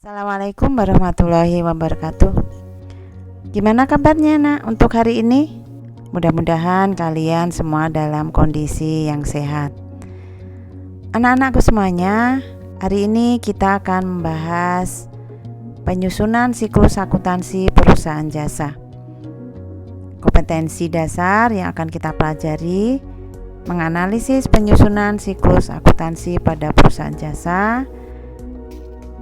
Assalamualaikum warahmatullahi wabarakatuh. Gimana kabarnya nak untuk hari ini? Mudah-mudahan kalian semua dalam kondisi yang sehat. Anak-anakku semuanya, hari ini kita akan membahas penyusunan siklus akuntansi perusahaan jasa. Kompetensi dasar yang akan kita pelajari menganalisis penyusunan siklus akuntansi pada perusahaan jasa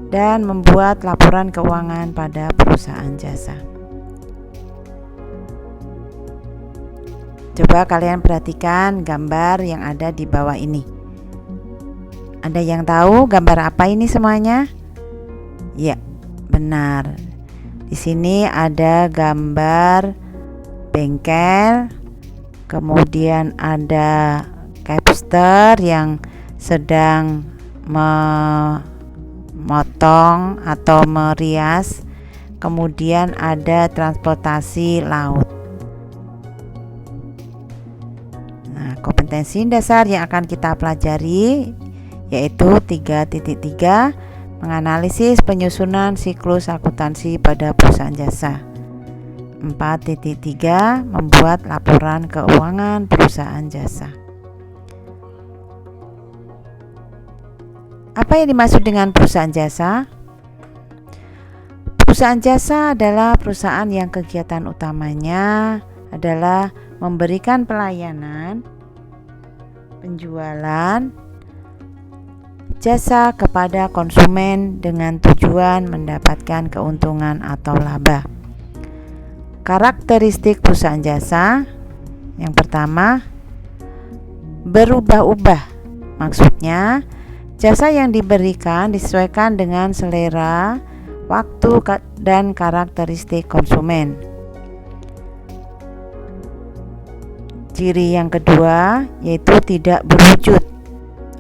dan membuat laporan keuangan pada perusahaan jasa. Coba kalian perhatikan gambar yang ada di bawah ini. Ada yang tahu gambar apa ini semuanya? Ya, benar. Di sini ada gambar bengkel, kemudian ada capster yang sedang memotong atau merias, kemudian ada transportasi laut. Nah, kompetensi dasar yang akan kita pelajari yaitu 3.3 menganalisis penyusunan siklus akuntansi pada perusahaan jasa. 4.3 membuat laporan keuangan perusahaan jasa. Apa yang dimaksud dengan perusahaan jasa? Perusahaan jasa adalah perusahaan yang kegiatan utamanya adalah memberikan pelayanan, penjualan, jasa kepada konsumen dengan tujuan mendapatkan keuntungan atau laba. Karakteristik perusahaan jasa yang pertama, berubah-ubah. Maksudnya, jasa yang diberikan disesuaikan dengan selera, waktu, dan karakteristik konsumen. Ciri yang kedua yaitu tidak berwujud.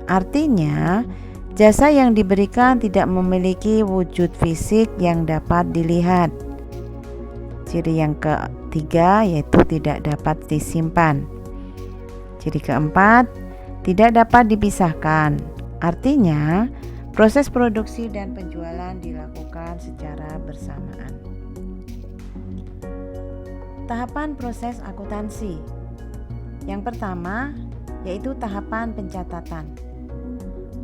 Artinya, jasa yang diberikan tidak memiliki wujud fisik yang dapat dilihat. Ciri yang ketiga yaitu tidak dapat disimpan. Ciri keempat, tidak dapat dipisahkan. Artinya, proses produksi dan penjualan dilakukan secara bersamaan. Tahapan proses akuntansi. Yang pertama, yaitu tahapan pencatatan.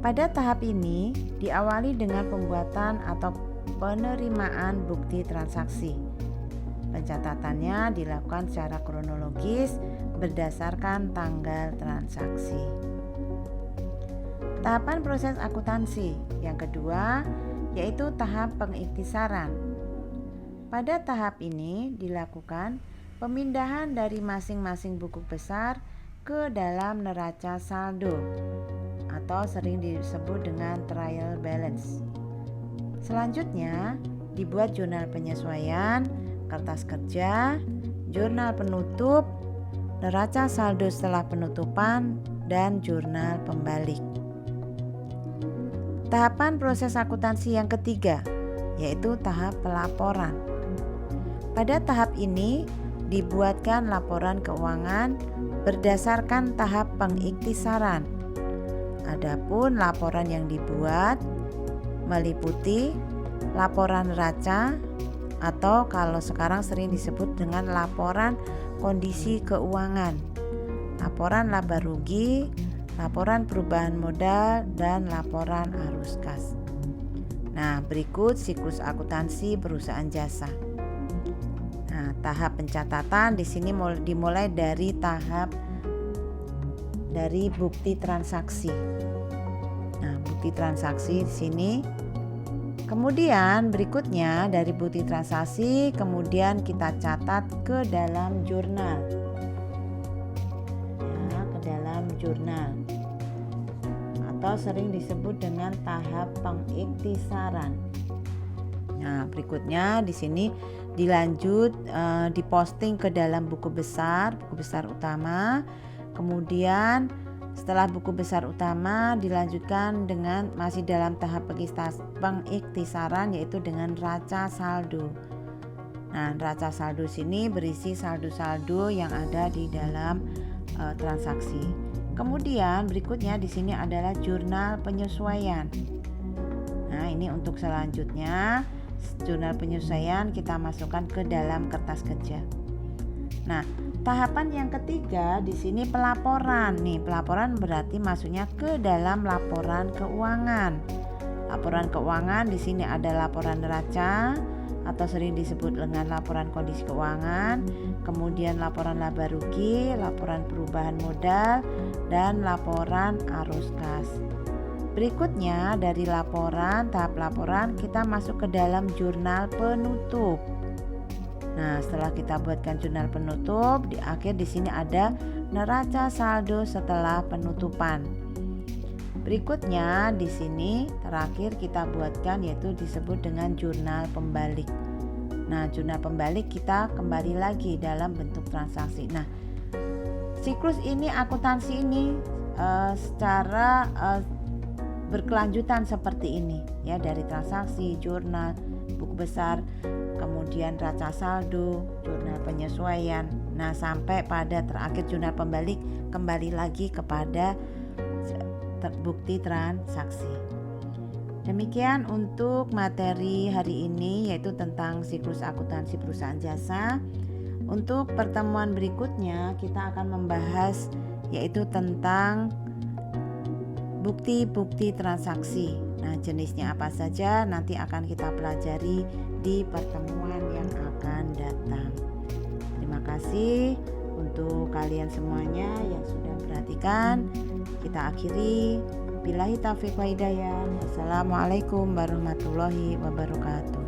Pada tahap ini, diawali dengan pembuatan atau penerimaan bukti transaksi. Pencatatannya dilakukan secara kronologis berdasarkan tanggal transaksi. Tahapan proses akuntansi yang kedua yaitu tahap pengiktisaran. Pada tahap ini dilakukan pemindahan dari masing-masing buku besar ke dalam neraca saldo atau sering disebut dengan trial balance. Selanjutnya dibuat jurnal penyesuaian, kertas kerja, jurnal penutup, neraca saldo setelah penutupan, dan jurnal pembalik. Tahapan proses akuntansi yang ketiga yaitu tahap pelaporan. Pada tahap ini dibuatkan laporan keuangan berdasarkan tahap pengiktisaran. Adapun laporan yang dibuat meliputi laporan neraca atau kalau sekarang sering disebut dengan laporan kondisi keuangan, laporan laba rugi, laporan perubahan modal, dan laporan arus kas. Nah, berikut siklus akuntansi perusahaan jasa. Nah, tahap pencatatan di sini dimulai dari bukti transaksi. Nah, bukti transaksi di sini. Kemudian berikutnya dari bukti transaksi kemudian kita catat ke dalam jurnal. Ya, ke dalam jurnal. Atau sering disebut dengan tahap pengiktisaran. Nah, berikutnya di sini dilanjut diposting ke dalam buku besar utama. Kemudian setelah buku besar utama dilanjutkan dengan masih dalam tahap pengiktisaran yaitu dengan neraca saldo. Nah, neraca saldo sini berisi saldo-saldo yang ada di dalam transaksi. Kemudian berikutnya di sini adalah jurnal penyesuaian. Nah, Nah, ini untuk selanjutnya jurnal penyesuaian kita masukkan ke dalam kertas kerja. Nah, tahapan yang ketiga di sini pelaporan. Nih, pelaporan berarti masuknya ke dalam laporan keuangan. Laporan keuangan di sini ada laporan neraca atau sering disebut dengan laporan kondisi keuangan, kemudian laporan laba rugi, laporan perubahan modal, dan laporan arus kas. Berikutnya dari laporan, tahap laporan kita masuk ke dalam jurnal penutup. Nah, setelah kita buatkan jurnal penutup, di akhir di sini ada neraca saldo setelah penutupan. Berikutnya di sini terakhir kita buatkan yaitu disebut dengan jurnal pembalik. Nah, jurnal pembalik kita kembali lagi dalam bentuk transaksi. Nah, siklus ini akuntansi ini secara berkelanjutan seperti ini ya, dari transaksi, jurnal, buku besar, kemudian neraca saldo, jurnal penyesuaian. Nah, sampai pada terakhir jurnal pembalik kembali lagi kepada bukti transaksi. Demikian untuk materi hari ini yaitu tentang siklus akuntansi perusahaan jasa. Untuk pertemuan berikutnya kita akan membahas yaitu tentang bukti-bukti transaksi. Nah, jenisnya apa saja nanti akan kita pelajari di pertemuan yang akan datang. Terima kasih untuk kalian semuanya yang sudah perhatikan. Kita akhiri. Billahi taufiq wa hidayah. Wassalamualaikum warahmatullahi wabarakatuh.